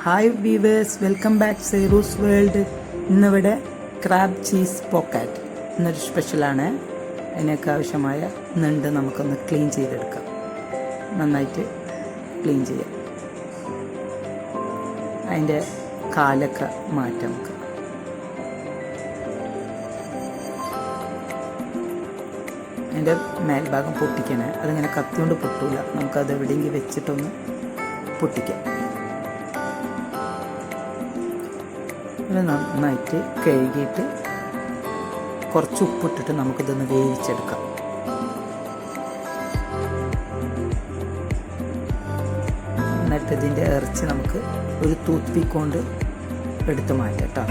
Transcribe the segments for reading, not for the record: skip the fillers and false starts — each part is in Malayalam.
Hi viewers, welcome back Cyrus world. ഇന്നിവിടെ ക്രാബ് ചീസ് പോക്കറ്റ് എന്നൊരു സ്പെഷ്യലാണ്. അതിനൊക്കെ ആവശ്യമായ ഞണ്ട് നമുക്കൊന്ന് ക്ലീൻ ചെയ്തെടുക്കാം. നന്നായിട്ട് ക്ലീൻ ചെയ്യാം. അതിൻ്റെ കാലൊക്കെ മാറ്റാം നമുക്ക്. അതിൻ്റെ മേൽഭാഗം പൊട്ടിക്കണേ. അതിങ്ങനെ കത്തിയോണ്ട് പൊട്ടൂല. നമുക്കത് എവിടെയെങ്കിലും വെച്ചിട്ടൊന്ന് പൊട്ടിക്കാം. അത് നന്നായിട്ട് കഴുകിയിട്ട് കുറച്ച് ഉപ്പിട്ടിട്ട് നമുക്കിതൊന്ന് വേവിച്ചെടുക്കാം. എന്നിട്ട് ഇതിൻ്റെ ഇറച്ചി നമുക്ക് ഒരു ടൂത്ത് പീക്ക് കൊണ്ട് എടുത്ത് മാറ്റാം കേട്ടോ.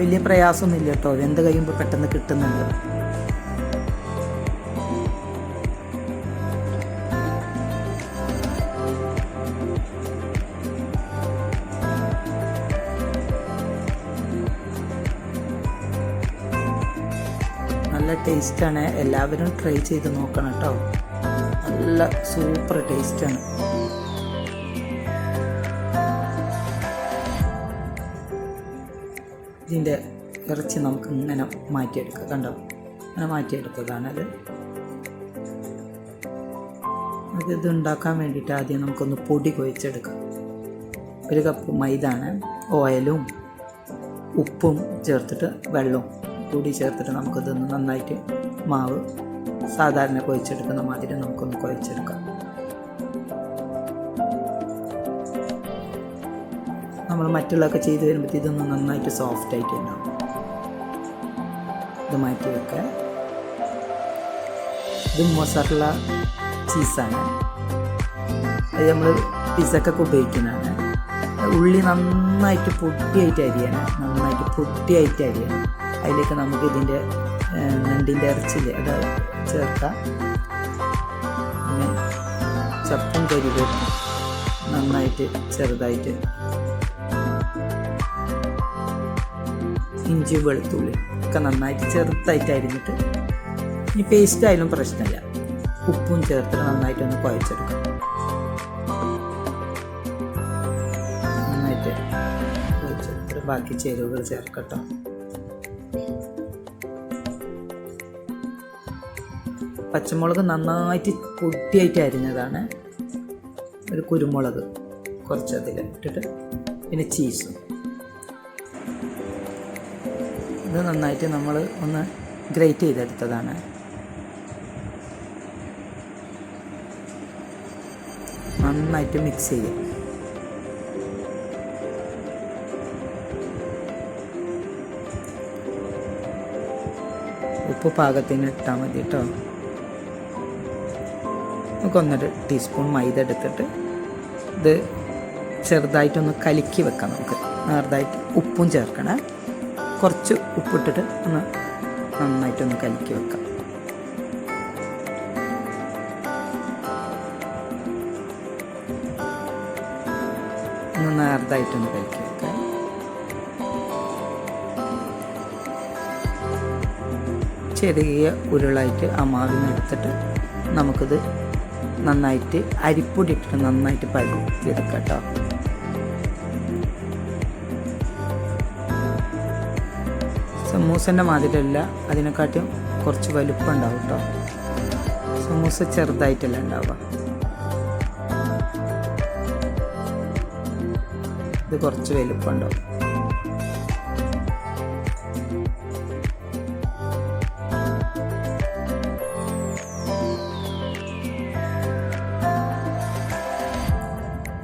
വലിയ പ്രയാസമൊന്നുമില്ല കേട്ടോ. വെന്ത് കഴിയുമ്പോൾ പെട്ടെന്ന് കിട്ടുന്നുണ്ട്. നല്ല ടേസ്റ്റാണ്. എല്ലാവരും ട്രൈ ചെയ്ത് നോക്കണം കേട്ടോ. നല്ല സൂപ്പർ ടേസ്റ്റാണ്. ഇതിൻ്റെ ഇറച്ചി നമുക്ക് ഇങ്ങനെ മാറ്റിയെടുക്കാം. കണ്ടോ, ഇങ്ങനെ മാറ്റിയെടുത്തതാണത്. ഇത് ഉണ്ടാക്കാൻ വേണ്ടിയിട്ട് ആദ്യം നമുക്കൊന്ന് പൊടി കുഴച്ചെടുക്കാം. 1 കപ്പ് മൈദാണ്. ഓയിലും ഉപ്പും ചേർത്തിട്ട് വെള്ളവും കൂടി ചേർത്തിട്ട് നമുക്കിതൊന്ന് നന്നായിട്ട് മാവ് സാധാരണ കുഴച്ചെടുക്കുന്ന മാതിരി നമുക്കൊന്ന് കുഴച്ചെടുക്കാം. നമ്മൾ മറ്റുള്ളതൊക്കെ ചെയ്ത് വരുമ്പോഴത്തേക്ക് ഇതൊന്ന് നന്നായിട്ട് സോഫ്റ്റ് ആയിട്ട് ഉണ്ടാവും. ഇത് മാറ്റി വെക്കുക. ഇത് മൊസറല്ല ചീസാണ്. അത് നമ്മൾ പിസ്സക്കൊക്കെ ഉപയോഗിക്കുന്നതാണ്. ഉള്ളി നന്നായിട്ട് പൊട്ടിയായിട്ട് അരിയണം. അതിലേക്ക് നമുക്ക് ഇതിൻ്റെ ഞണ്ടിൻ്റെ ഇറച്ചില്ലേ അത് ചേർക്കാം. പിന്നെ ചപ്പും കരിവേപ്പും നന്നായിട്ട് ചെറുതായിട്ട്, ഇഞ്ചി വെളുത്തുള്ളി ഒക്കെ നന്നായിട്ട് ചെറുതായിട്ട് അരിഞ്ഞിട്ട്, ഇനി പേസ്റ്റ് ആയാലും പ്രശ്നമില്ല, ഉപ്പും ചേർത്തിട്ട് നന്നായിട്ടൊന്ന് കുഴച്ചെടുക്കാം. നന്നായിട്ട് കുഴച്ചെടുത്തിട്ട് ബാക്കി ചേരുവകൾ ചേർക്കട്ടോ. പച്ചമുളക് നന്നായിട്ട് പൊട്ടിയായിട്ട് അരിഞ്ഞതാണ്. ഒരു കുരുമുളക് കുറച്ചതിൽ ഇട്ടിട്ട്, പിന്നെ ചീസും. ഇത് നന്നായിട്ട് നമ്മൾ ഒന്ന് ഗ്രേറ്റ് ചെയ്തെടുത്തതാണ്. നന്നായിട്ട് മിക്സ് ചെയ്യാം. ഉപ്പ് പാകത്തിന് ഇട്ടാൽ മതി കേട്ടോ. നമുക്ക് 1.5 ടീസ്പൂൺ മൈദ എടുത്തിട്ട് ഇത് ചെറുതായിട്ടൊന്ന് കലക്കി വെക്കാം. നമുക്ക് ചെറുതായിട്ട് ഉപ്പും ചേർക്കണം. കുറച്ച് ഉപ്പിട്ടിട്ട് ഒന്ന് നന്നായിട്ടൊന്ന് കലക്കി വെക്കാം. ഒന്ന് നേർതായിട്ടൊന്ന് കലക്കി വെക്കാം. ചെറിയ ഉരുളായിട്ട് ആ മാവിന് എടുത്തിട്ട് നമുക്കിത് നന്നായിട്ട് അരിപ്പൊടി ഇട്ടിട്ട് നന്നായിട്ട് പരത്തിയെടുക്കാം കേട്ടോ. സമൂസൻ്റെ മാതിരിയല്ല, അതിനെക്കാട്ടും കുറച്ച് വലുപ്പം ഉണ്ടാവും കേട്ടോ. സമൂസ ചെറുതായിട്ടല്ല ഉണ്ടാവുക. ഇത് കുറച്ച് വലുപ്പം ഉണ്ടാവും.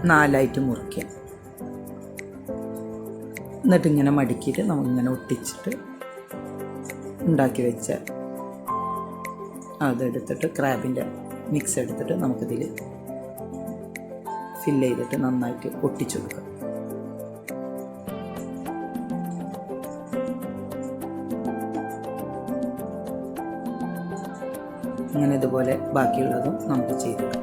നാലായിട്ട് മുറിക്കാം. എന്നിട്ട് ഇങ്ങനെ മടക്കിയിട്ട് നമുക്കിങ്ങനെ ഒട്ടിച്ചിട്ട് ഉണ്ടാക്കി വെച്ച അതെടുത്തിട്ട് ക്രാബിൻ്റെ മിക്സ് എടുത്തിട്ട് നമുക്കിതിൽ ഫില്ല് ചെയ്തിട്ട് നന്നായിട്ട് ഒട്ടിച്ചു കൊടുക്കാം. അങ്ങനെ ഇതുപോലെ ബാക്കിയുള്ളതും നമുക്ക് ചെയ്തെടുക്കാം.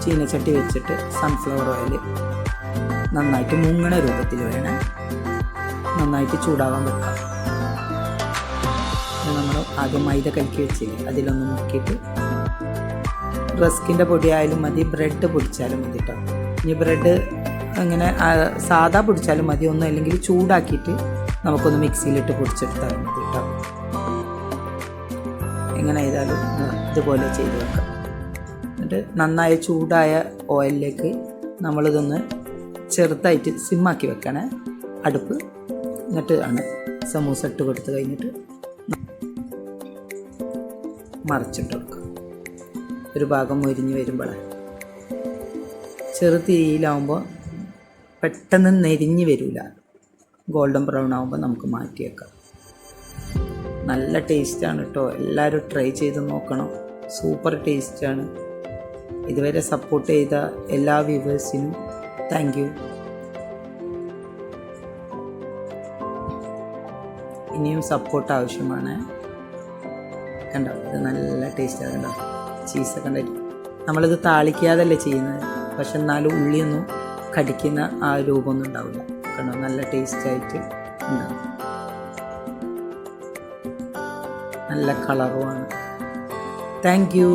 ചീനച്ചട്ടി വെച്ചിട്ട് സൺഫ്ലവർ ഓയിൽ നന്നായിട്ട് മുങ്ങണ രൂപത്തിൽ വേണം നന്നായിട്ട് ചൂടാവാൻ വെക്കാം. നമ്മൾ ആദ്യം മൈദ കലക്കി വെച്ചില്ലേ അതിലൊന്ന് മുക്കിയിട്ട് റസ്കിൻ്റെ പൊടിയായാലും മതി, ബ്രെഡ് പൊടിച്ചാലും മതി കേട്ടോ. ഇനി ബ്രെഡ് അങ്ങനെ സാദാ പൊടിച്ചാലും മതി, ഒന്നും അല്ലെങ്കിൽ ചൂടാക്കിയിട്ട് നമുക്കൊന്ന് മിക്സിയിലിട്ട് പൊടിച്ചെടുത്താലും മതി കേട്ടോ. എങ്ങനെ ചെയ്താലും ഇതുപോലെ ചെയ്ത് വെക്കാം. എന്നിട്ട് നന്നായി ചൂടായ ഓയിലിലേക്ക് നമ്മളിതൊന്ന് ചെറുതായിട്ട് സിമ്മാക്കി വെക്കണേ അടുപ്പ്. എന്നിട്ട് ആണ് സമൂസ ഇട്ട് കൊടുത്ത് കഴിഞ്ഞിട്ട് മറിച്ചിട്ട് കൊടുക്കുക. ഒരു ഭാഗം മൊരിഞ്ഞ് വരുമ്പോഴേ ചെറു തീയിലാവുമ്പോൾ പെട്ടെന്ന് നെരിഞ്ഞ് വരില്ല. ഗോൾഡൻ ബ്രൗൺ ആകുമ്പോൾ നമുക്ക് മാറ്റി വെക്കാം. നല്ല ടേസ്റ്റാണ് കേട്ടോ. എല്ലാവരും ട്രൈ ചെയ്ത് നോക്കണം. സൂപ്പർ ടേസ്റ്റാണ്. ഇതുവരെ സപ്പോർട്ട് ചെയ്ത എല്ലാ വ്യൂവേഴ്സിനും താങ്ക് യു. ഇനിയും സപ്പോർട്ട് ആവശ്യമാണ്. കണ്ടോ ഇത് നല്ല ടേസ്റ്റാണ്. കണ്ടോ ചീസൊക്കെ ഉണ്ടായിട്ട് നമ്മളിത് താളിക്കാതല്ലേ ചെയ്യുന്നത്, പക്ഷെ എന്നാലും ഉള്ളിയൊന്നും കടിക്കുന്ന ആ രൂപമൊന്നും ഉണ്ടാവില്ല. കണ്ടോ നല്ല ടേസ്റ്റായിട്ട് ഉണ്ടാവും. നല്ല കളറുമാണ്. Thank you.